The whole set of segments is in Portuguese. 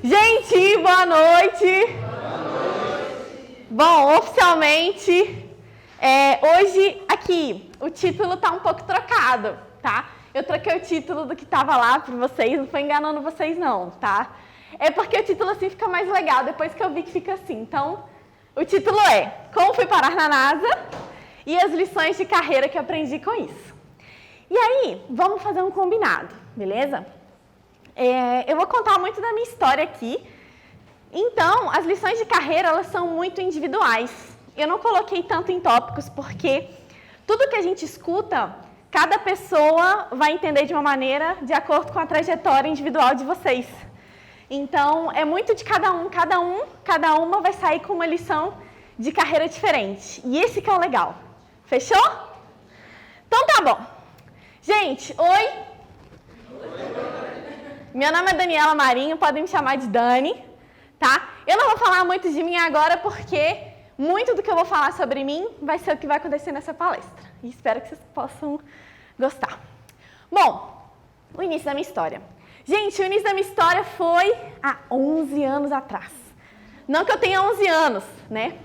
Gente, boa noite. Bom, oficialmente, hoje aqui, o título tá um pouco trocado, tá? Eu troquei o título do que tava lá para vocês, não foi enganando vocês não, tá? É porque o título assim fica mais legal, depois que eu vi que fica assim. Então, o título é Como Fui Parar na NASA e as lições de carreira que aprendi com isso. E aí, vamos fazer um combinado, beleza? Eu vou contar muito da minha história aqui. Então, as lições de carreira, elas são muito individuais. Eu não coloquei tanto em tópicos, porque tudo que a gente escuta, cada pessoa vai entender de uma maneira de acordo com a trajetória individual de vocês. Então, é muito de cada uma vai sair com uma lição de carreira diferente. E esse que é o legal. Fechou? Então tá bom. Gente, oi! Meu nome é Daniela Marinho, podem me chamar de Dani, tá? Eu não vou falar muito de mim agora porque muito do que eu vou falar sobre mim vai ser o que vai acontecer nessa palestra. E espero que vocês possam gostar. Bom, o início da minha história. Gente, o início da minha história foi há 11 anos atrás. Não que eu tenha 11 anos, né?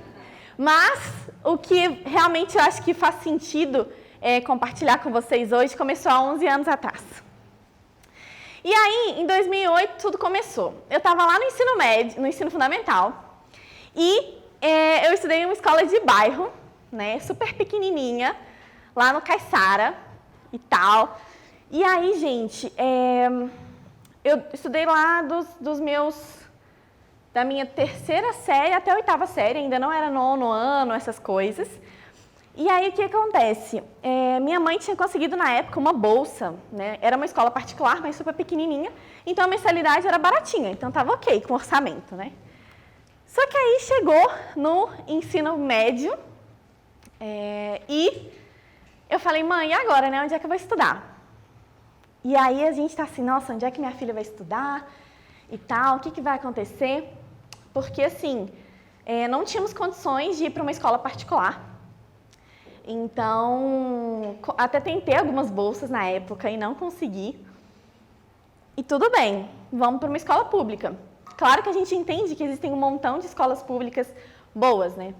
Mas o que realmente eu acho que faz sentido compartilhar com vocês hoje começou há 11 anos atrás. E aí, em 2008, tudo começou. Eu estava lá no ensino médio, no ensino fundamental, e eu estudei em uma escola de bairro, né, super pequenininha, lá no Caiçara e tal. E aí, gente, eu estudei lá da minha terceira série até a oitava série, ainda não era nono ano, essas coisas. E aí, o que acontece? Minha mãe tinha conseguido, na época, uma bolsa, né? Era uma escola particular, mas super pequenininha, então a mensalidade era baratinha, então estava ok com o orçamento, né? Só que aí chegou no ensino médio e eu falei, mãe, e agora, né? Onde é que eu vou estudar? E aí a gente está assim, nossa, onde é que minha filha vai estudar e tal, o que vai acontecer? Porque, assim, não tínhamos condições de ir para uma escola particular. Então, até tentei algumas bolsas na época e não consegui. E tudo bem, vamos para uma escola pública. Claro que a gente entende que existem um montão de escolas públicas boas, né?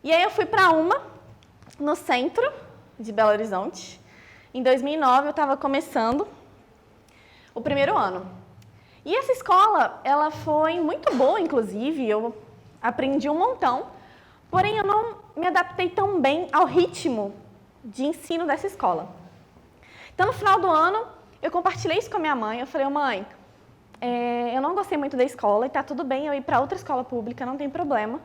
E aí eu fui para uma no centro de Belo Horizonte. Em 2009 eu estava começando o primeiro ano. E essa escola, ela foi muito boa, inclusive, eu aprendi um montão, porém eu não me adaptei tão bem ao ritmo de ensino dessa escola. Então, no final do ano, eu compartilhei isso com a minha mãe. Eu falei, mãe, eu não gostei muito da escola e tá tudo bem eu ir para outra escola pública, não tem problema.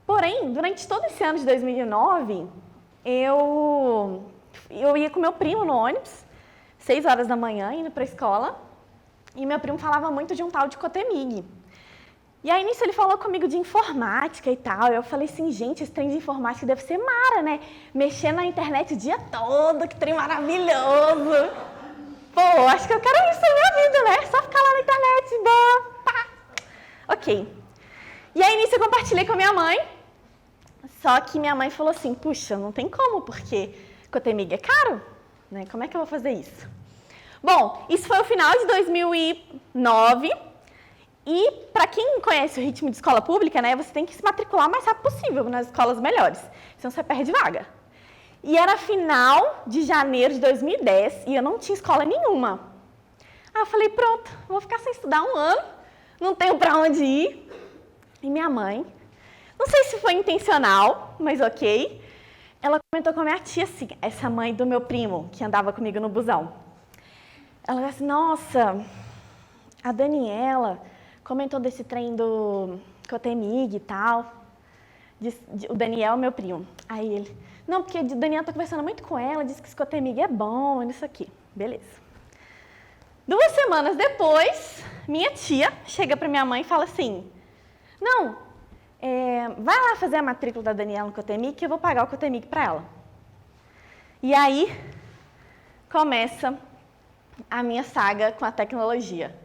Porém, durante todo esse ano de 2009, eu ia com meu primo no ônibus, 6 horas da manhã, indo para a escola, e meu primo falava muito de um tal de Cotemig. E aí, nisso, ele falou comigo de informática e tal. Eu falei assim, gente, esse trem de informática deve ser mara, né? Mexer na internet o dia todo, que trem maravilhoso. Pô, acho que eu quero isso na minha vida, né? Só ficar lá na internet, boa, pá. Ok. E aí, nisso, eu compartilhei com a minha mãe. Só que minha mãe falou assim, puxa, não tem como, porque Cotemig é caro, né? Como é que eu vou fazer isso? Bom, isso foi o final de 2009. E, para quem conhece o ritmo de escola pública, né, você tem que se matricular o mais rápido possível nas escolas melhores, senão você perde vaga. E era final de janeiro de 2010 e eu não tinha escola nenhuma. Aí eu falei, pronto, vou ficar sem estudar um ano, não tenho para onde ir. E minha mãe, não sei se foi intencional, mas ok, ela comentou com a minha tia, assim, essa mãe do meu primo, que andava comigo no busão. Ela disse assim, nossa, a Daniela comentou desse trem do Cotemig e tal. O Daniel, meu primo. Aí ele, não, porque o Daniel tá conversando muito com ela, disse que esse Cotemig é bom, isso aqui. Beleza. 2 semanas depois, minha tia chega pra minha mãe e fala assim, não, vai lá fazer a matrícula da Daniela no Cotemig que eu vou pagar o Cotemig pra ela. E aí, começa a minha saga com a tecnologia.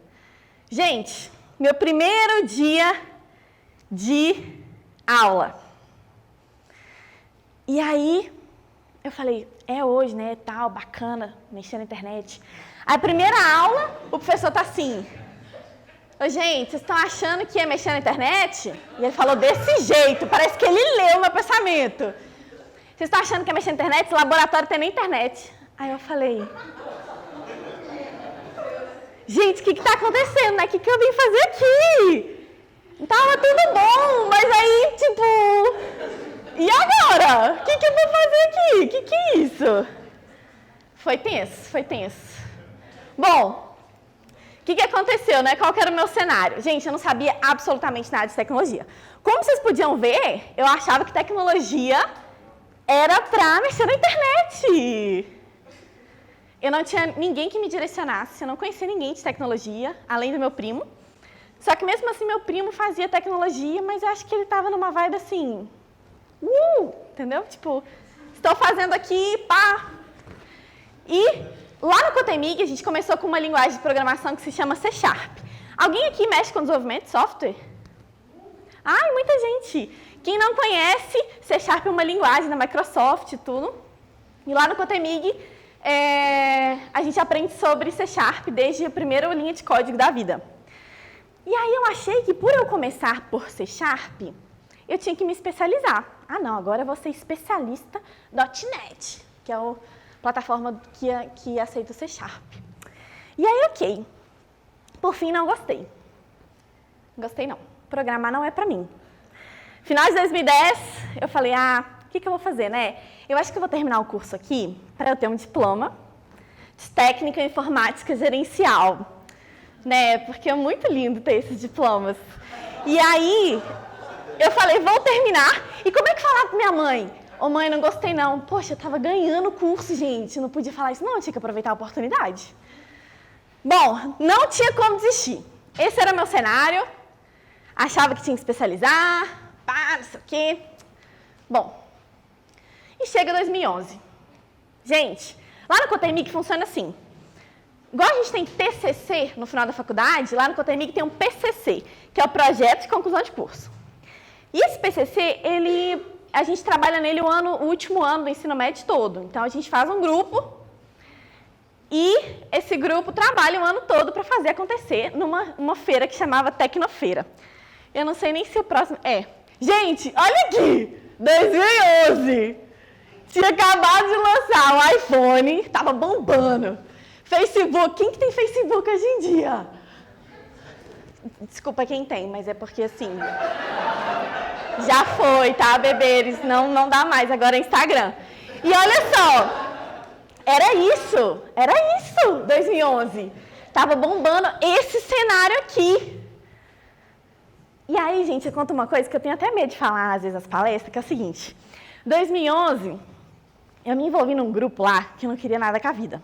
Gente, meu primeiro dia de aula. E aí, eu falei, é hoje, né, tal, bacana, mexer na internet. A primeira aula, o professor tá assim, Ô, gente, vocês estão achando que ia mexer na internet? E ele falou desse jeito, parece que ele leu o meu pensamento. Vocês estão achando que ia mexer na internet? O laboratório tem na internet. Aí eu falei... Gente, o que está acontecendo, né? O que eu vim fazer aqui? Tava tudo bom, mas aí, tipo... E agora? O que eu vou fazer aqui? O que é isso? Foi tenso. Bom, o que aconteceu, né? Qual que era o meu cenário? Gente, eu não sabia absolutamente nada de tecnologia. Como vocês podiam ver, eu achava que tecnologia era pra mexer na internet. Eu não tinha ninguém que me direcionasse, eu não conhecia ninguém de tecnologia, além do meu primo. Só que mesmo assim, meu primo fazia tecnologia, mas eu acho que ele estava numa vibe assim... entendeu? Tipo, estou fazendo aqui, pá. E lá no Cotemig, a gente começou com uma linguagem de programação que se chama C#. Alguém aqui mexe com desenvolvimento de software? Ai, muita gente. Quem não conhece, C# é uma linguagem da Microsoft e tudo. E lá no Cotemig, a gente aprende sobre C# desde a primeira linha de código da vida. E aí eu achei que por eu começar por C#, eu tinha que me especializar. Ah, não, agora eu vou ser especialista .NET, que é a plataforma que aceita o C#. E aí, ok. Por fim, não gostei. Gostei não. Programar não é pra mim. Final de 2010, eu falei, o que eu vou fazer, né? Eu acho que eu vou terminar o curso aqui para eu ter um diploma de técnica informática gerencial, né? Porque é muito lindo ter esses diplomas. E aí, eu falei, vou terminar. E como é que falar pra minha mãe? Ô mãe, não gostei não. Poxa, eu tava ganhando o curso, gente. Não podia falar isso não, eu tinha que aproveitar a oportunidade. Bom, não tinha como desistir. Esse era o meu cenário. Achava que tinha que especializar, não sei o quê. Bom, e chega 2011. Gente, lá no Cotemig funciona assim. Igual a gente tem TCC no final da faculdade, lá no Cotemig tem um PCC, que é o Projeto de Conclusão de Curso. E esse PCC, a gente trabalha nele o último ano do ensino médio todo. Então, a gente faz um grupo e esse grupo trabalha o ano todo para fazer acontecer numa feira que chamava Tecnofeira. Eu não sei nem se o próximo... Gente, olha aqui! 2011! Tinha acabado de lançar o iPhone, tava bombando. Facebook, quem que tem Facebook hoje em dia? Desculpa quem tem, mas é porque assim... Já foi, tá, beberes? Não dá mais, agora é Instagram. E olha só, era isso, 2011. Tava bombando esse cenário aqui. E aí, gente, eu conto uma coisa que eu tenho até medo de falar, às vezes, nas palestras, que é o seguinte. 2011, eu me envolvi num grupo lá que eu não queria nada com a vida.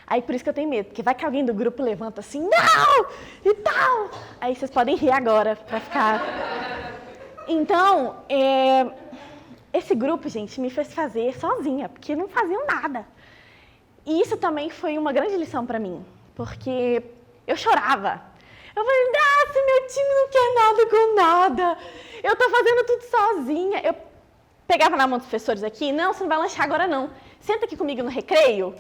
Aí, por isso que eu tenho medo, porque vai que alguém do grupo levanta assim, não, e tal. Aí, vocês podem rir agora, pra ficar... Então, esse grupo, gente, me fez fazer sozinha, porque não faziam nada. E isso também foi uma grande lição para mim, porque eu chorava. Eu falei, nossa, meu time não quer nada com nada, eu tô fazendo tudo sozinha. Eu pegava na mão dos professores aqui, não, você não vai lanchar agora não. Senta aqui comigo no recreio,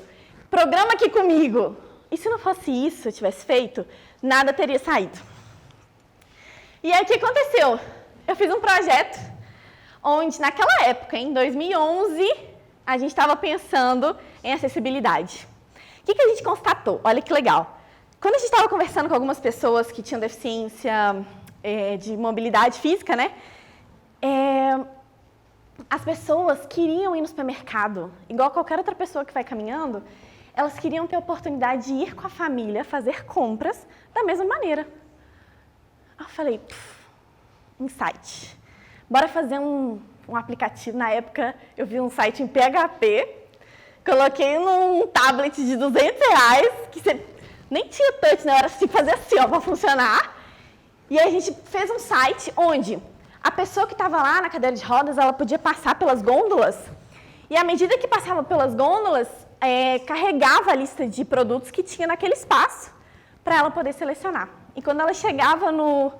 programa aqui comigo. E se não fosse isso, eu tivesse feito, nada teria saído. E aí, o que aconteceu? Eu fiz um projeto onde, naquela época, em 2011, a gente estava pensando em acessibilidade. O que a gente constatou? Olha que legal. Quando a gente estava conversando com algumas pessoas que tinham deficiência de mobilidade física, né? As pessoas queriam ir no supermercado, igual qualquer outra pessoa que vai caminhando, elas queriam ter a oportunidade de ir com a família fazer compras da mesma maneira. Eu falei, insight. Bora fazer um aplicativo. Na época, eu vi um site em PHP, coloquei num tablet de R$200, que você nem tinha touch, né? Era assim, fazer assim, ó, para funcionar. E aí a gente fez um site onde a pessoa que estava lá na cadeira de rodas, ela podia passar pelas gôndolas, e à medida que passava pelas gôndolas, carregava a lista de produtos que tinha naquele espaço, para ela poder selecionar. E quando ela chegava no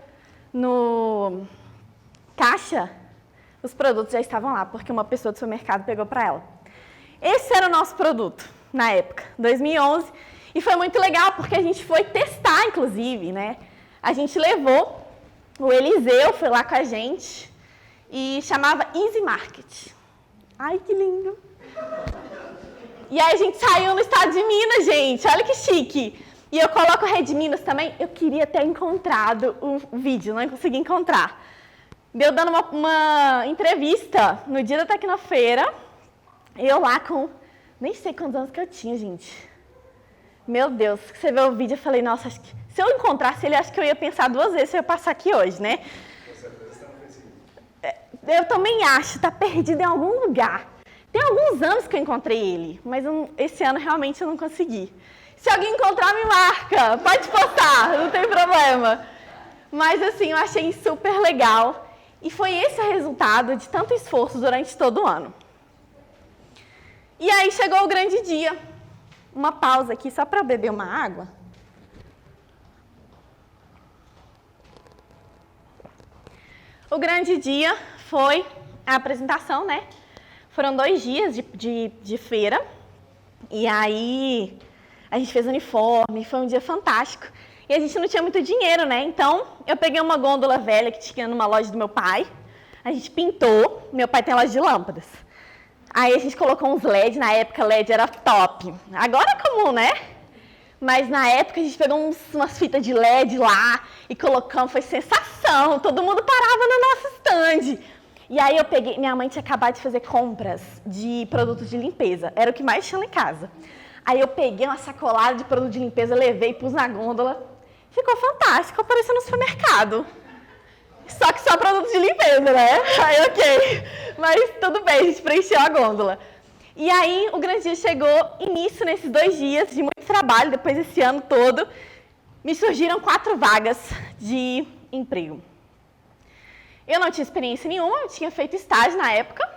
caixa, os produtos já estavam lá, porque uma pessoa do supermercado pegou para ela. Esse era o nosso produto, na época, 2011, e foi muito legal, porque a gente foi testar, inclusive, né? A gente levou, o Eliseu foi lá com a gente e chamava Easy Market. Ai, que lindo! E aí a gente saiu no estado de Minas, gente, olha que chique! E eu coloco Rede Minas também, eu queria ter encontrado o vídeo, não consegui encontrar. Deu dando uma entrevista no dia da Tecnofeira, eu lá com, nem sei quantos anos que eu tinha, gente. Meu Deus, você vê o vídeo, eu falei, nossa, acho que, se eu encontrasse ele, acho que eu ia pensar 2 vezes se eu ia passar aqui hoje, né? Eu também acho, tá perdido em algum lugar. Tem alguns anos que eu encontrei ele, mas esse ano realmente eu não consegui. Se alguém encontrar, me marca, pode postar, não tem problema. Mas assim, eu achei super legal e foi esse o resultado de tanto esforço durante todo o ano. E aí chegou o grande dia. Uma pausa aqui só para beber uma água. O grande dia foi a apresentação, né? Foram 2 dias de feira. E aí a gente fez uniforme, foi um dia fantástico. E a gente não tinha muito dinheiro, né? Então eu peguei uma gôndola velha que tinha numa loja do meu pai. A gente pintou. Meu pai tem loja de lâmpadas. Aí a gente colocou uns LED, na época LED era top. Agora é comum, né? Mas na época a gente pegou umas fitas de LED lá e colocamos, foi sensação. Todo mundo parava no nosso stand. E aí eu peguei, minha mãe tinha acabado de fazer compras de produtos de limpeza. Era o que mais tinha lá em casa. Aí eu peguei uma sacolada de produto de limpeza, levei, pus na gôndola. Ficou fantástico, parecia no supermercado. Só que só produto de limpeza, né? Aí, ok. Mas tudo bem, a gente preencheu a gôndola. E aí, o grande dia chegou, e nisso, nesses 2 dias de muito trabalho, depois desse ano todo, me surgiram 4 vagas de emprego. Eu não tinha experiência nenhuma, eu tinha feito estágio na época,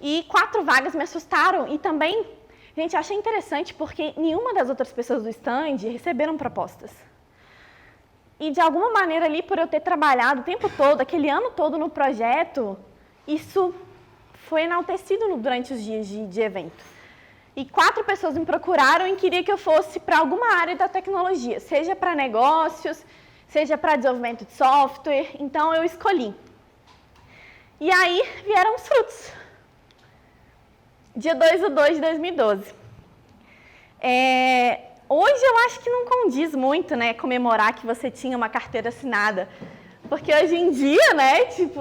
e 4 vagas me assustaram. E também, gente, eu achei interessante porque nenhuma das outras pessoas do stand receberam propostas. E de alguma maneira ali, por eu ter trabalhado o tempo todo, aquele ano todo no projeto, isso foi enaltecido durante os dias de evento. E 4 pessoas me procuraram e queriam que eu fosse para alguma área da tecnologia, seja para negócios, seja para desenvolvimento de software. Então eu escolhi. E aí vieram os frutos. Dia 2/2 de 2012. Hoje eu acho que não condiz muito, né, comemorar que você tinha uma carteira assinada. Porque hoje em dia, né, tipo,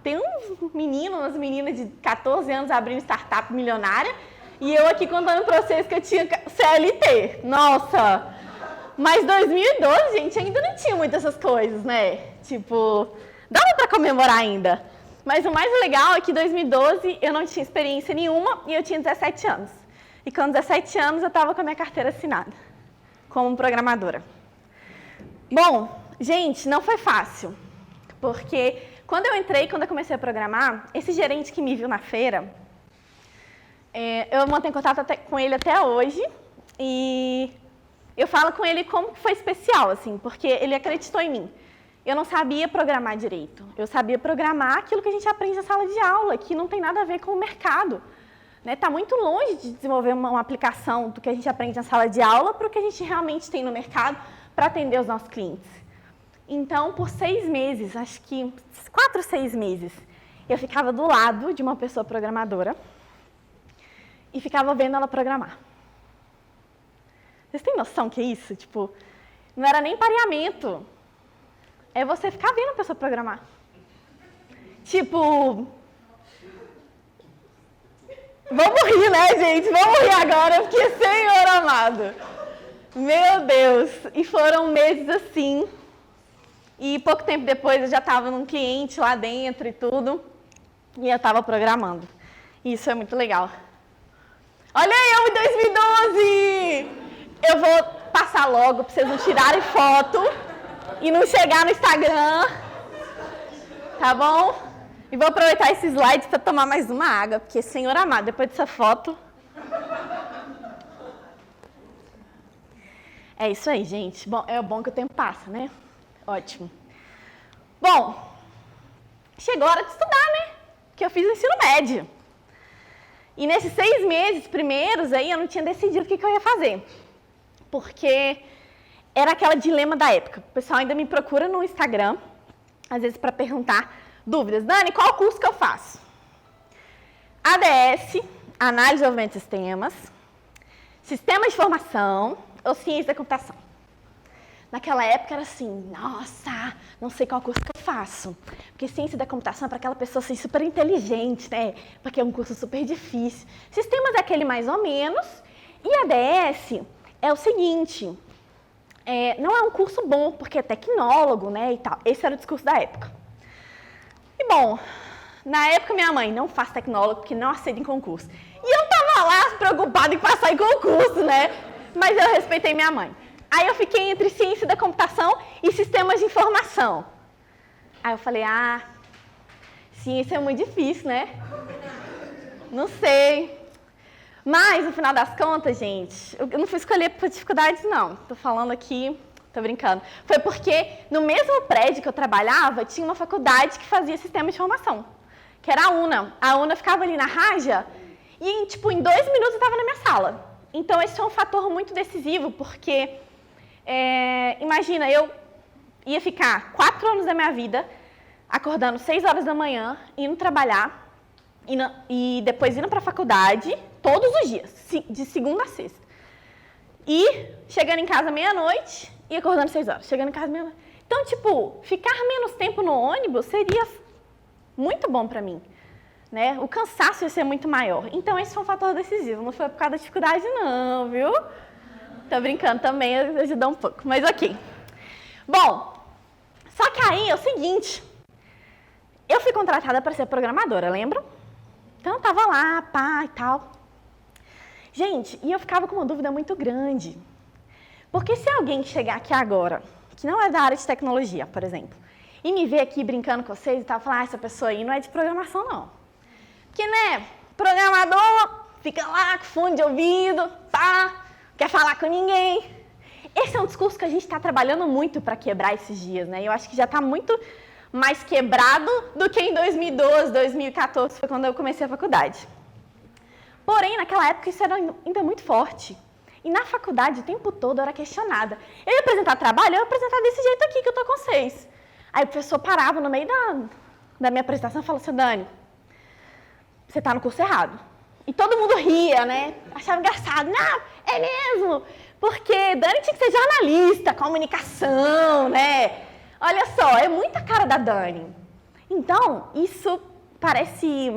tem uns meninos, umas meninas de 14 anos abrindo startup milionária e eu aqui contando para vocês que eu tinha CLT. Nossa! Mas 2012, gente, ainda não tinha muitas essas coisas, né? Tipo, dava para comemorar ainda. Mas o mais legal é que em 2012 eu não tinha experiência nenhuma e eu tinha 17 anos. E com 17 anos eu estava com a minha carteira assinada, como programadora. Bom, gente, não foi fácil, porque quando eu comecei a programar, esse gerente que me viu na feira, eu mantenho contato com ele até hoje, e eu falo com ele como foi especial, assim, porque ele acreditou em mim. Eu não sabia programar direito, eu sabia programar aquilo que a gente aprende na sala de aula, que não tem nada a ver com o mercado. Está muito longe de desenvolver uma aplicação do que a gente aprende na sala de aula para o que a gente realmente tem no mercado para atender os nossos clientes. Então, por 6 meses, acho que 4 ou 6 meses, eu ficava do lado de uma pessoa programadora e ficava vendo ela programar. Vocês têm noção que é isso? Tipo, não era nem pareamento. É você ficar vendo a pessoa programar. Tipo... Vamos rir, né, gente? Vamos rir agora, porque, Senhor amado. Meu Deus. E foram meses assim. E pouco tempo depois eu já estava num cliente lá dentro e tudo. E eu estava programando. E isso é muito legal. Olha eu em 2012! Eu vou passar logo para vocês não tirarem foto e não chegar no Instagram. Tá bom? E vou aproveitar esse slide para tomar mais uma água, porque, Senhor amado, depois dessa foto... É isso aí, gente. Bom, é bom que o tempo passa, né? Ótimo. Bom, chegou a hora de estudar, né? Que eu fiz o ensino médio. E nesses 6 meses primeiros aí, eu não tinha decidido o que eu ia fazer. Porque era aquela dilema da época. O pessoal ainda me procura no Instagram, às vezes para perguntar dúvidas. Dani, qual curso que eu faço? ADS, Análise e Desenvolvimento de Sistemas, Sistema de Informação ou Ciência da Computação. Naquela época era assim, nossa, não sei qual curso que eu faço. Porque ciência da computação é para aquela pessoa assim, super inteligente, né? Porque é um curso super difícil. Sistemas é aquele mais ou menos. E ADS é o seguinte, não é um curso bom, porque é tecnólogo, né, e tal. Esse era o discurso da época. E bom, na época minha mãe, não faz tecnólogo, porque não aceita em concurso. E eu tava lá preocupada em passar em concurso, né? Mas eu respeitei minha mãe. Aí eu fiquei entre ciência da computação e sistemas de informação. Aí eu falei, ciência é muito difícil, né? Não sei. Mas, no final das contas, gente, eu não fui escolher por dificuldades, não. Tô falando aqui, tô brincando. Foi porque no mesmo prédio que eu trabalhava, tinha uma faculdade que fazia sistema de informação, que era a UNA. A UNA ficava ali na Raja e, em 2 minutos eu estava na minha sala. Então, esse foi um fator muito decisivo, porque... imagina, eu ia ficar 4 anos da minha vida acordando 6 horas da manhã, indo trabalhar e depois indo para a faculdade todos os dias, de segunda a sexta. E chegando em casa meia-noite e acordando 6 horas. Chegando em casa meia-noite. Então, ficar menos tempo no ônibus seria muito bom para mim, né? O cansaço ia ser muito maior. Então, esse foi um fator decisivo. Não foi por causa da dificuldade, não, viu? Tô brincando também, ajudou um pouco, mas ok. Bom, só que aí é o seguinte, eu fui contratada para ser programadora, lembram? Então, eu tava lá, pá, e tal. Gente, e eu ficava com uma dúvida muito grande. Porque se alguém chegar aqui agora, que não é da área de tecnologia, por exemplo, e me ver aqui brincando com vocês e tal, falar, essa pessoa aí não é de programação, não. Porque, né, programador fica lá com fone de ouvido, pá, quer falar com ninguém. Esse é um discurso que a gente está trabalhando muito para quebrar esses dias, né? Eu acho que já está muito mais quebrado do que em 2012, 2014, foi quando eu comecei a faculdade. Porém, naquela época, isso era ainda muito forte. E na faculdade, o tempo todo, eu era questionada. Eu ia apresentar trabalho, eu ia apresentar desse jeito aqui que eu estou com vocês. Aí o professor parava no meio da minha apresentação e falava assim, Dani, você está no curso errado. E todo mundo ria, né? Achava engraçado. Não, é mesmo. Porque Dani tinha que ser jornalista, comunicação, né? Olha só, é muita cara da Dani. Então, isso parece,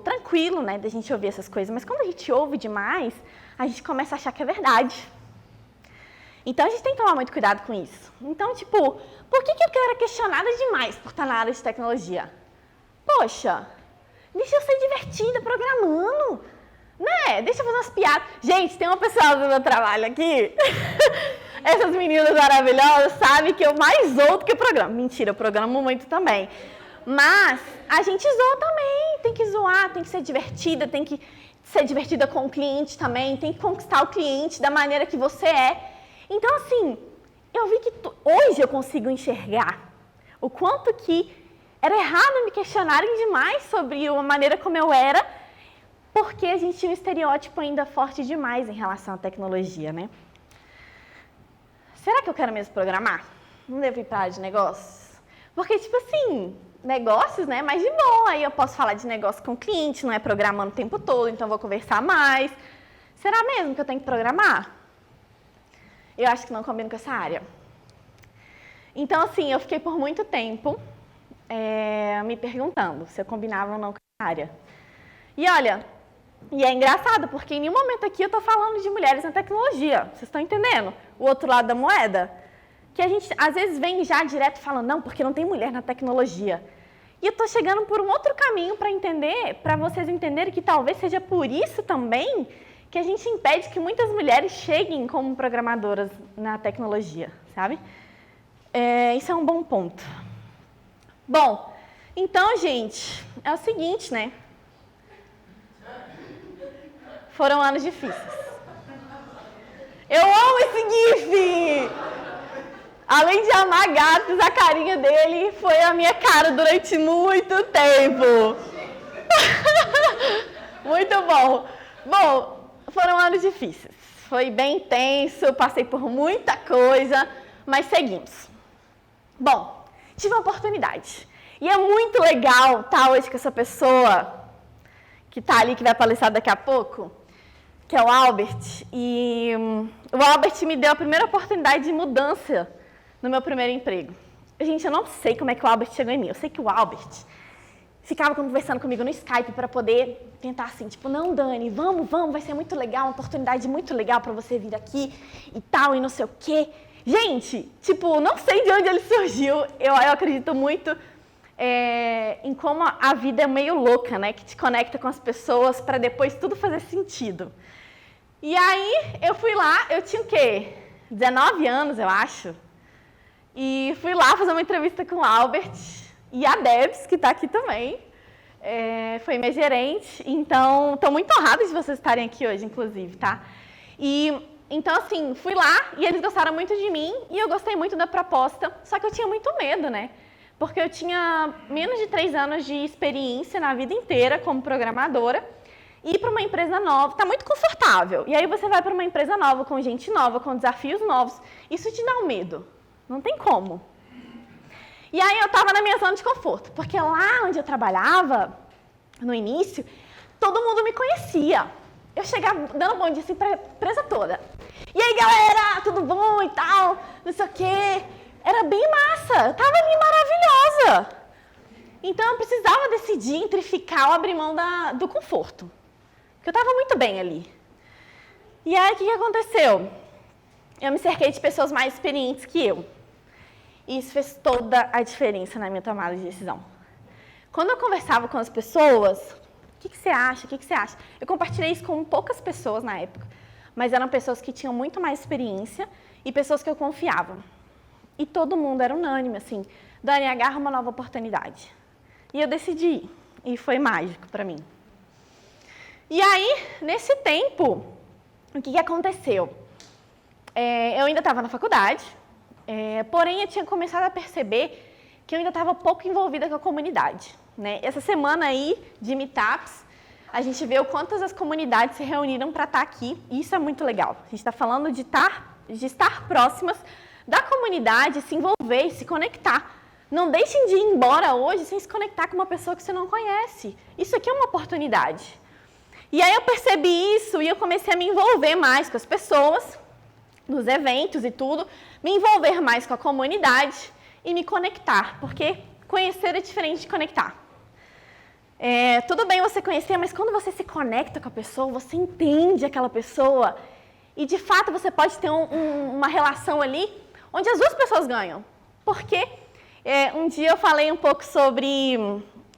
tranquilo, né? Da gente ouvir essas coisas. Mas quando a gente ouve demais, a gente começa a achar que é verdade. Então, a gente tem que tomar muito cuidado com isso. Então, por que eu era questionada demais por estar na área de tecnologia? Poxa... Deixa eu ser divertida programando, né? Deixa eu fazer umas piadas. Gente, tem uma pessoa do meu trabalho aqui. Essas meninas maravilhosas sabem que eu mais zoo do que programo. Mentira, eu programo muito também. Mas a gente zoa também. Tem que zoar, tem que ser divertida com o cliente também. Tem que conquistar o cliente da maneira que você é. Então, assim, eu vi que hoje eu consigo enxergar o quanto que era errado me questionarem demais sobre a maneira como eu era, porque a gente tinha um estereótipo ainda forte demais em relação à tecnologia, né? Será que eu quero mesmo programar? Não devo ir para a área de negócios? Porque, negócios, né, mais de boa. Aí eu posso falar de negócio com o cliente, não é programando o tempo todo, então eu vou conversar mais. Será mesmo que eu tenho que programar? Eu acho que não combino com essa área. Então, assim, eu fiquei por muito tempo me perguntando se eu combinava ou não com a área. E olha, e é engraçado, porque em nenhum momento aqui eu estou falando de mulheres na tecnologia. Vocês estão entendendo? O outro lado da moeda? Que a gente, às vezes, vem já direto falando, não, porque não tem mulher na tecnologia. E eu estou chegando por um outro caminho para entender, para vocês entenderem que talvez seja por isso também que a gente impede que muitas mulheres cheguem como programadoras na tecnologia, sabe? Isso é um bom ponto. Bom, então, gente, é o seguinte, né? Foram anos difíceis. Eu amo esse GIF! Além de amar gatos, a carinha dele foi a minha cara durante muito tempo. Muito bom. Bom, foram anos difíceis. foi bem intenso, passei por muita coisa, mas seguimos. Bom, tive uma oportunidade. E é muito legal estar hoje com essa pessoa que está ali, que vai palestrar daqui a pouco, que é o Albert. E o Albert me deu a primeira oportunidade de mudança no meu primeiro emprego. Gente, eu não sei como é que o Albert chegou em mim. Eu sei que o Albert ficava conversando comigo no Skype para poder tentar assim, tipo, não, Dani, vamos, vai ser muito legal, uma oportunidade muito legal para você vir aqui e tal, e não sei o quê. Gente, tipo, não sei de onde ele surgiu, eu acredito muito em como a vida é meio louca, né, que te conecta com as pessoas para depois tudo fazer sentido. E aí, eu fui lá, eu tinha o quê? 19 anos, eu acho, e fui lá fazer uma entrevista com o Albert. E a Debs, que está aqui também, foi minha gerente, então estou muito honrada de vocês estarem aqui hoje, inclusive, tá? Então, assim, fui lá e eles gostaram muito de mim e eu gostei muito da proposta, só que eu tinha muito medo, né? Porque eu tinha menos de 3 anos de experiência na vida inteira como programadora e ir para uma empresa nova, está muito confortável. E aí você vai para uma empresa nova, com gente nova, com desafios novos, isso te dá um medo, não tem como. E aí eu estava na minha zona de conforto, porque lá onde eu trabalhava, no início, todo mundo me conhecia. Eu chegava dando bom dia assim para a empresa toda. E aí, galera, tudo bom e tal, não sei o quê. Era bem massa, eu estava ali maravilhosa. Então eu precisava decidir entre ficar ou abrir mão do conforto, porque eu estava muito bem ali. E aí o que aconteceu? Eu me cerquei de pessoas mais experientes que eu. E isso fez toda a diferença na minha tomada de decisão. Quando eu conversava com as pessoas, o que você acha? O que você acha? Eu compartilhei isso com poucas pessoas na época, mas eram pessoas que tinham muito mais experiência e pessoas que eu confiava. E todo mundo era unânime, assim, Dani, agarra uma nova oportunidade. E eu decidi ir, e foi mágico para mim. E aí, nesse tempo, o que aconteceu? Eu ainda estava na faculdade, porém, eu tinha começado a perceber que eu ainda estava pouco envolvida com a comunidade, né? Essa semana aí de meetups, a gente vê o quantas as comunidades se reuniram para estar aqui, e isso é muito legal. A gente está falando de estar próximas da comunidade, se envolver e se conectar. Não deixem de ir embora hoje sem se conectar com uma pessoa que você não conhece. Isso aqui é uma oportunidade. E aí eu percebi isso e eu comecei a me envolver mais com as pessoas, nos eventos e tudo, me envolver mais com a comunidade e me conectar, porque conhecer é diferente de conectar. Tudo bem você conhecer, mas quando você se conecta com a pessoa, você entende aquela pessoa e, de fato, você pode ter uma relação ali onde as duas pessoas ganham. Porque um dia eu falei um pouco sobre...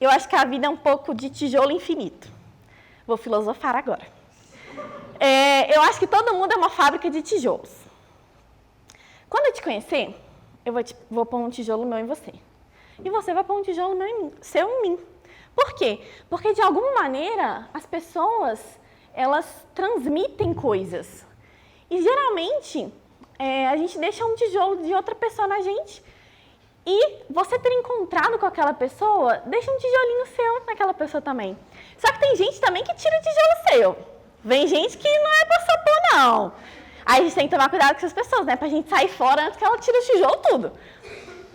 Eu acho que a vida é um pouco de tijolo infinito. Vou filosofar agora. Eu acho que todo mundo é uma fábrica de tijolos. Quando eu te conhecer, eu vou pôr um tijolo meu em você. E você vai pôr um tijolo seu em mim. Por quê? Porque, de alguma maneira, as pessoas, elas transmitem coisas. E, geralmente, a gente deixa um tijolo de outra pessoa na gente. E você ter encontrado com aquela pessoa, deixa um tijolinho seu naquela pessoa também. Só que tem gente também que tira o tijolo seu. Vem gente que não é pra sapor, não. Aí a gente tem que tomar cuidado com essas pessoas, né? Pra gente sair fora antes que ela tire o tijolo tudo.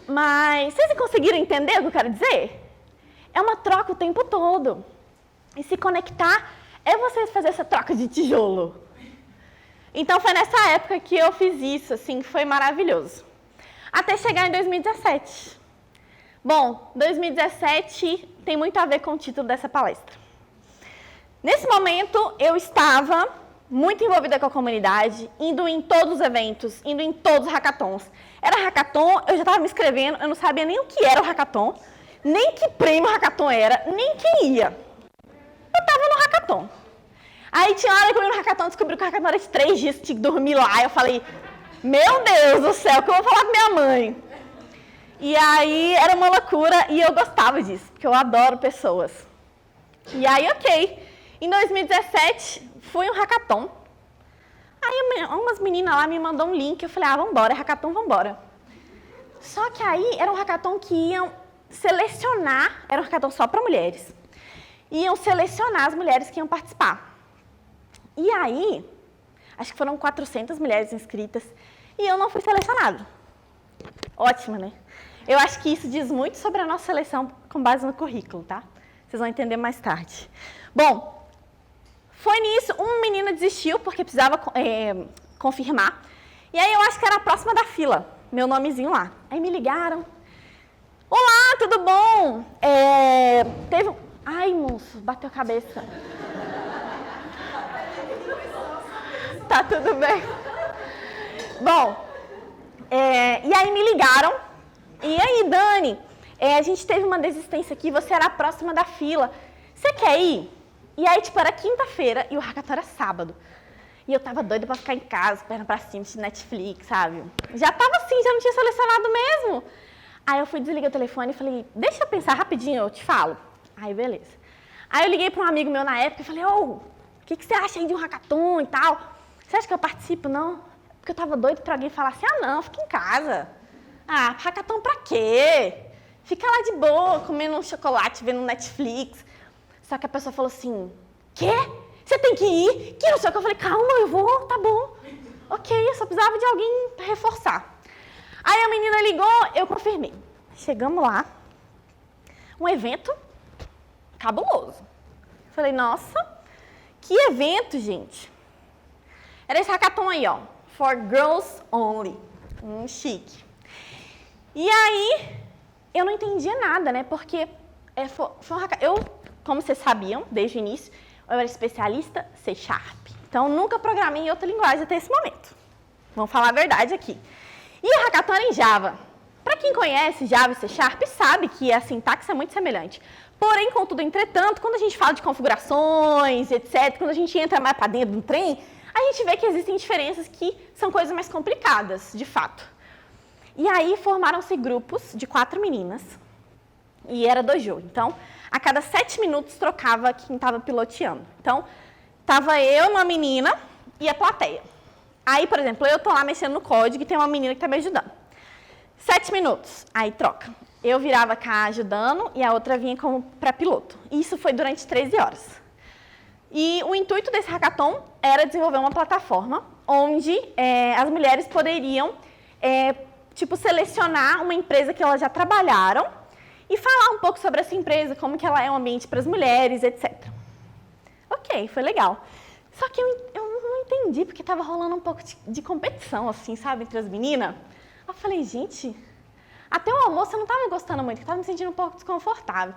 Mas vocês conseguiram entender o que eu quero dizer? É uma troca o tempo todo. E se conectar é você fazer essa troca de tijolo. Então foi nessa época que eu fiz isso, assim, foi maravilhoso. Até chegar em 2017. Bom, 2017 tem muito a ver com o título dessa palestra. Nesse momento, eu estava muito envolvida com a comunidade, indo em todos os eventos, indo em todos os hackathons. Era hackathon, eu já estava me inscrevendo, eu não sabia nem o que era o hackathon, nem que prêmio hackathon era, nem quem ia. Eu estava no hackathon. Aí tinha hora que eu ia no hackathon, descobri que o hackathon era de 3 dias, tinha que dormir lá. Eu falei, meu Deus do céu, o que eu vou falar com minha mãe? E aí era uma loucura e eu gostava disso, porque eu adoro pessoas. E aí, ok. Em 2017, fui um hackathon. Aí umas meninas lá me mandou um link, eu falei, vambora, é hackathon, vambora. Só que aí era um hackathon que iam selecionar, era um hackathon só para mulheres. Iam selecionar as mulheres que iam participar. E aí, Acho que foram 400 mulheres inscritas e eu não fui selecionada. Ótimo, né? Eu acho que isso diz muito sobre a nossa seleção com base no currículo, tá? Vocês vão entender mais tarde. Bom, foi nisso, uma menina desistiu porque precisava confirmar. E aí eu acho que era a próxima da fila, meu nomezinho lá. Aí me ligaram. Olá, tudo bom? Teve... Ai, moço, bateu a cabeça. Tá tudo bem. Bom, e aí me ligaram. E aí, Dani, a gente teve uma desistência aqui, você era a próxima da fila. Você quer ir? E aí, tipo, era quinta-feira e o hackathon era sábado. E eu tava doida pra ficar em casa, perna pra cima, de Netflix, sabe? Já tava assim, já não tinha selecionado mesmo. Aí eu fui desligar o telefone e falei, deixa eu pensar rapidinho, eu te falo. Aí, beleza. Aí eu liguei pra um amigo meu na época e falei, o que você acha aí de um hackathon e tal? Você acha que eu participo? Não. Porque eu tava doida pra alguém falar assim, não, fica em casa. Hackathon pra quê? Fica lá de boa, comendo um chocolate, vendo Netflix. Só que a pessoa falou assim, quê? Você tem que ir? Que não sei o que. Eu falei, calma, eu vou, tá bom. Ok, eu só precisava de alguém pra reforçar. Aí a menina ligou, eu confirmei. Chegamos lá, um evento cabuloso. Falei, nossa, que evento, gente. Era esse hackathon aí, ó, for girls only. Chique. E aí, eu não entendia nada, né? Porque foi um hackathon. Como vocês sabiam, desde o início, eu era especialista C#. Então, nunca programei em outra linguagem até esse momento. Vamos falar a verdade aqui. E o hackathon era em Java. Para quem conhece Java e C# sabe que a sintaxe é muito semelhante. Porém, contudo, entretanto, quando a gente fala de configurações, etc., quando a gente entra mais para dentro do trem, a gente vê que existem diferenças que são coisas mais complicadas, de fato. E aí formaram-se grupos de 4 meninas, e era dojo. Então, a cada 7 minutos trocava quem estava piloteando. Então, estava eu, uma menina e a plateia. Aí, por exemplo, eu estou lá mexendo no código e tem uma menina que está me ajudando. 7 minutos, aí troca. Eu virava cá ajudando e a outra vinha como para piloto. Isso foi durante 13 horas. E o intuito desse hackathon era desenvolver uma plataforma onde as mulheres poderiam selecionar uma empresa que elas já trabalharam e falar um pouco sobre essa empresa, como que ela é um ambiente para as mulheres, etc. Ok, foi legal. Só que eu não entendi, porque estava rolando um pouco de competição, assim, sabe, entre as meninas. Eu falei, gente, até o almoço eu não estava gostando muito, eu estava me sentindo um pouco desconfortável.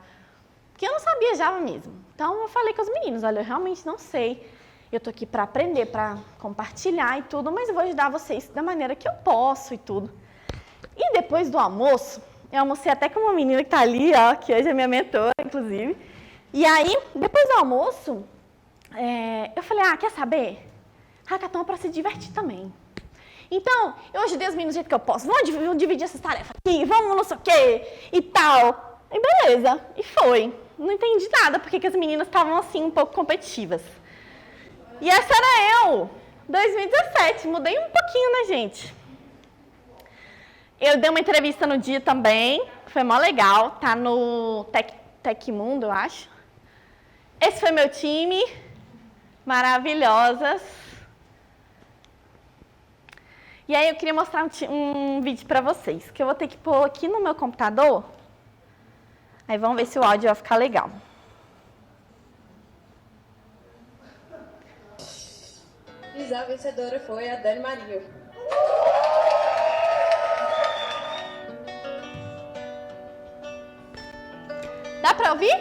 Porque eu não sabia Java mesmo. Então, eu falei com os meninos, olha, eu realmente não sei. Eu estou aqui para aprender, para compartilhar e tudo, mas eu vou ajudar vocês da maneira que eu posso e tudo. E depois do almoço, eu almocei até com uma menina que está ali, ó, que hoje é minha mentora, inclusive. E aí, depois do almoço, eu falei, quer saber? Hackathon é para se divertir também. Então, eu ajudei os meninos do jeito que eu posso. Vamos dividir essas tarefas aqui, vamos não sei o quê e tal. E beleza, e foi. Não entendi nada porque as meninas estavam assim, um pouco competitivas. E essa era eu, 2017, mudei um pouquinho, né, gente? Eu dei uma entrevista no dia também, foi mó legal, tá no Tecmundo, eu acho. Esse foi meu time, maravilhosas. E aí eu queria mostrar um vídeo pra vocês, que eu vou ter que pôr aqui no meu computador. Aí vamos ver se o áudio vai ficar legal. E a vencedora foi a Dani Maria. Dá pra ouvir?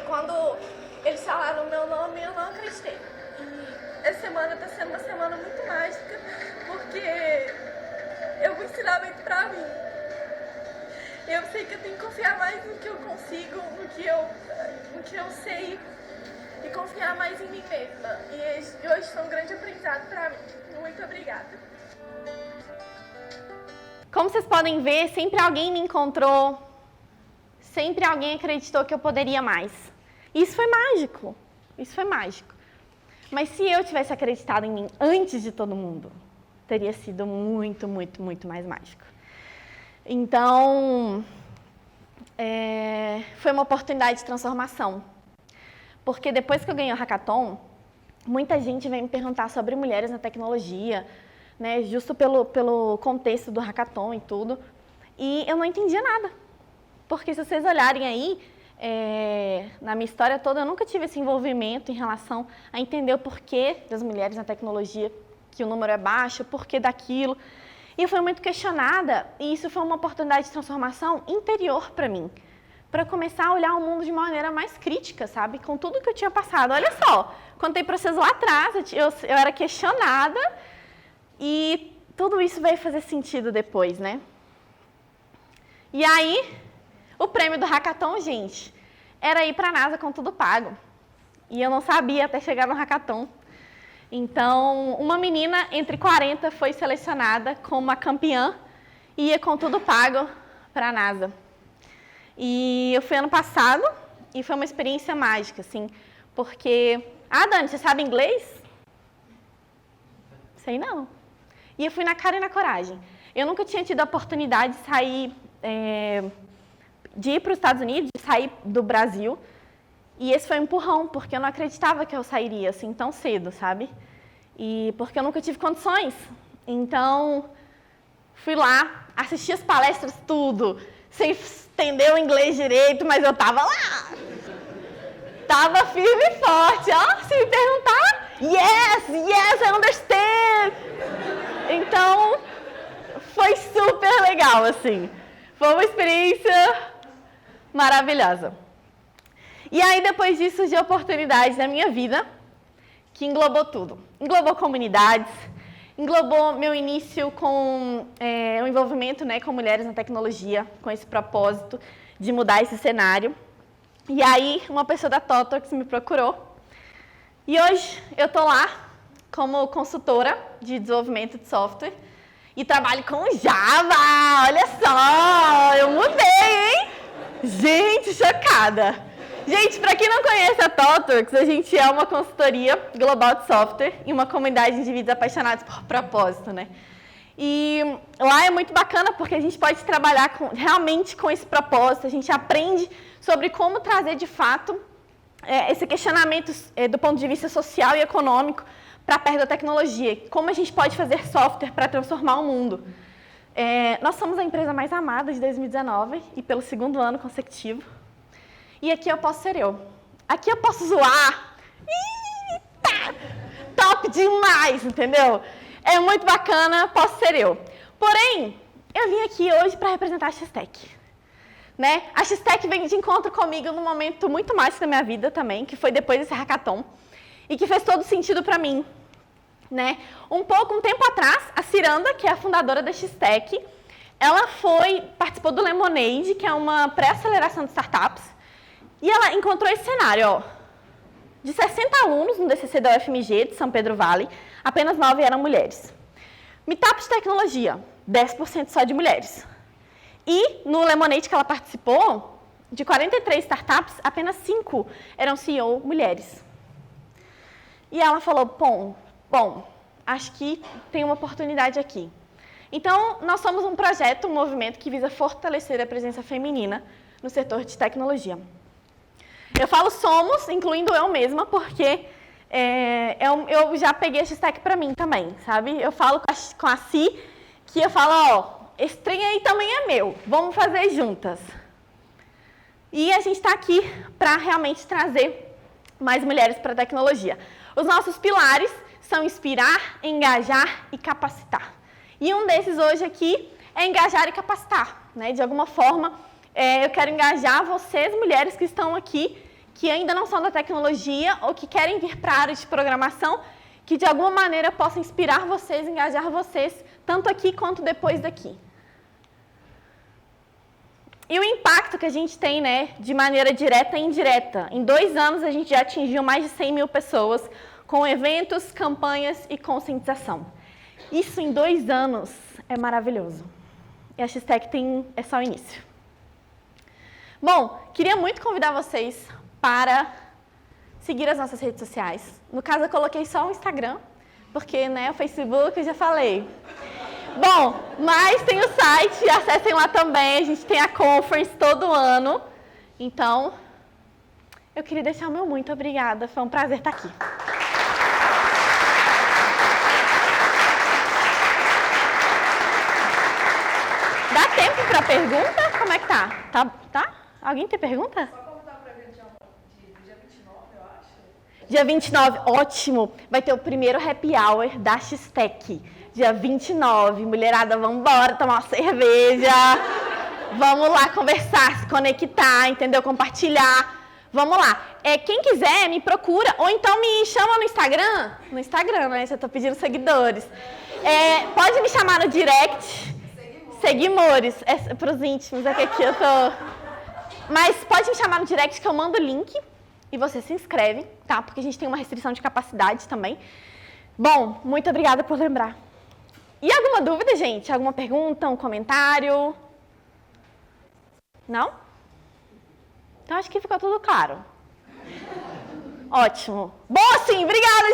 Quando eles falaram o meu nome, eu não acreditei. E essa semana está sendo uma semana muito mágica, porque eu vou ensinar muito pra mim. Eu sei que eu tenho que confiar mais no que eu consigo, no que eu sei, e confiar mais em mim mesma. E hoje foi um grande aprendizado pra mim. Muito obrigada. Como vocês podem ver, sempre alguém me encontrou, sempre alguém acreditou que eu poderia mais. Isso foi mágico, isso foi mágico. Mas se eu tivesse acreditado em mim antes de todo mundo, teria sido muito, muito, muito mais mágico. Então, foi uma oportunidade de transformação. Porque depois que eu ganhei o hackathon, muita gente vem me perguntar sobre mulheres na tecnologia, né, justo pelo contexto do hackathon e tudo, e eu não entendia nada, porque se vocês olharem aí, na minha história toda, eu nunca tive esse envolvimento em relação a entender o porquê das mulheres na tecnologia, que o número é baixo, o porquê daquilo. E eu fui muito questionada, e isso foi uma oportunidade de transformação interior para mim, para começar a olhar o mundo de uma maneira mais crítica, sabe? Com tudo que eu tinha passado. Olha só, contei para vocês lá atrás, eu era questionada, e tudo isso veio fazer sentido depois, né? E aí, o prêmio do hackathon, gente, era ir para a NASA com tudo pago. E eu não sabia até chegar no hackathon. Então, uma menina entre 40 foi selecionada como a campeã e ia com tudo pago para a NASA. E eu fui ano passado e foi uma experiência mágica, assim, porque... Ah, Dani, você sabe inglês? Sei não. E eu fui na cara e na coragem. Eu nunca tinha tido a oportunidade de sair, de ir para os Estados Unidos, de sair do Brasil. E esse foi um empurrão, porque eu não acreditava que eu sairia assim tão cedo, sabe? E porque eu nunca tive condições. Então, fui lá, assisti as palestras, tudo, sem entender o inglês direito, mas eu tava lá. Tava firme e forte. Ó, se me perguntar, yes, I understand. Então, foi super legal, assim. Foi uma experiência maravilhosa. E aí, depois disso, surgiu oportunidades na minha vida que englobou tudo. Englobou comunidades, englobou meu início com o envolvimento, né, com mulheres na tecnologia, com esse propósito de mudar esse cenário. E aí, uma pessoa da ThoughtWorks me procurou. E hoje, eu estou lá como consultora de desenvolvimento de software e trabalho com Java. Olha só, eu mudei, hein? Gente, chocada. Gente, para quem não conhece a ThoughtWorks, a gente é uma consultoria global de software e uma comunidade de indivíduos apaixonados por propósito, né? E lá é muito bacana porque a gente pode trabalhar realmente com esse propósito, a gente aprende sobre como trazer de fato esse questionamento do ponto de vista social e econômico para perto da tecnologia, como a gente pode fazer software para transformar o mundo. Nós somos a empresa mais amada de 2019 e pelo segundo ano consecutivo. E aqui eu posso ser eu. Aqui eu posso zoar. Eita! Top demais, entendeu? É muito bacana, posso ser eu. Porém, eu vim aqui hoje para representar a X-Tech. Né? A X-Tech veio de encontro comigo num momento muito mágico da minha vida também, que foi depois desse hackathon, e que fez todo sentido para mim. Né? Um tempo atrás, a Ciranda, que é a fundadora da X-Tech, ela participou do Lemonade, que é uma pré-aceleração de startups, e ela encontrou esse cenário, ó, de 60 alunos no DCC da UFMG, de São Pedro Vale, apenas 9 eram mulheres. Meetup de tecnologia, 10% só de mulheres. E no Lemonade que ela participou, de 43 startups, apenas 5 eram CEO mulheres. E ela falou, bom, acho que tem uma oportunidade aqui. Então, nós somos um projeto, um movimento que visa fortalecer a presença feminina no setor de tecnologia. Eu falo somos, incluindo eu mesma, porque eu já peguei a X-Tech para mim também, sabe? Eu falo com a Si, que eu falo, ó, esse trem aí também é meu, vamos fazer juntas. E a gente está aqui para realmente trazer mais mulheres para a tecnologia. Os nossos pilares são inspirar, engajar e capacitar. E um desses hoje aqui é engajar e capacitar, né? De alguma forma, eu quero engajar vocês, mulheres que estão aqui, que ainda não são da tecnologia ou que querem vir para a área de programação, que de alguma maneira possa inspirar vocês, engajar vocês, tanto aqui quanto depois daqui. E o impacto que a gente tem, né, de maneira direta e indireta. Em 2 anos, a gente já atingiu mais de 100 mil pessoas com eventos, campanhas e conscientização. Isso em 2 anos é maravilhoso. E a X-Tech é só o início. Bom, queria muito convidar vocês para seguir as nossas redes sociais. No caso, eu coloquei só o Instagram, porque, né, o Facebook eu já falei. Bom, mas tem o site, acessem lá também, a gente tem a conference todo ano. Então, eu queria deixar o meu muito obrigada, foi um prazer estar aqui. Dá tempo para pergunta? Como é que tá? Tá? Alguém tem pergunta? Só convidar para ver dia 29, eu acho. Dia 29, ótimo. Vai ter o primeiro happy hour da X-Tech. Dia 29. Mulherada, vamos embora tomar uma cerveja. Vamos lá conversar, se conectar, entendeu? Compartilhar. Vamos lá. Quem quiser, me procura. Ou então me chama no Instagram. No Instagram, né? Já tô pedindo seguidores. Pode me chamar no direct. Seguimores. Para os íntimos, é que aqui eu tô... Mas pode me chamar no direct que eu mando o link e você se inscreve, tá? Porque a gente tem uma restrição de capacidade também. Bom, muito obrigada por lembrar. E alguma dúvida, gente? Alguma pergunta, um comentário? Não? Então acho que ficou tudo claro. Ótimo. Bom, sim, obrigada,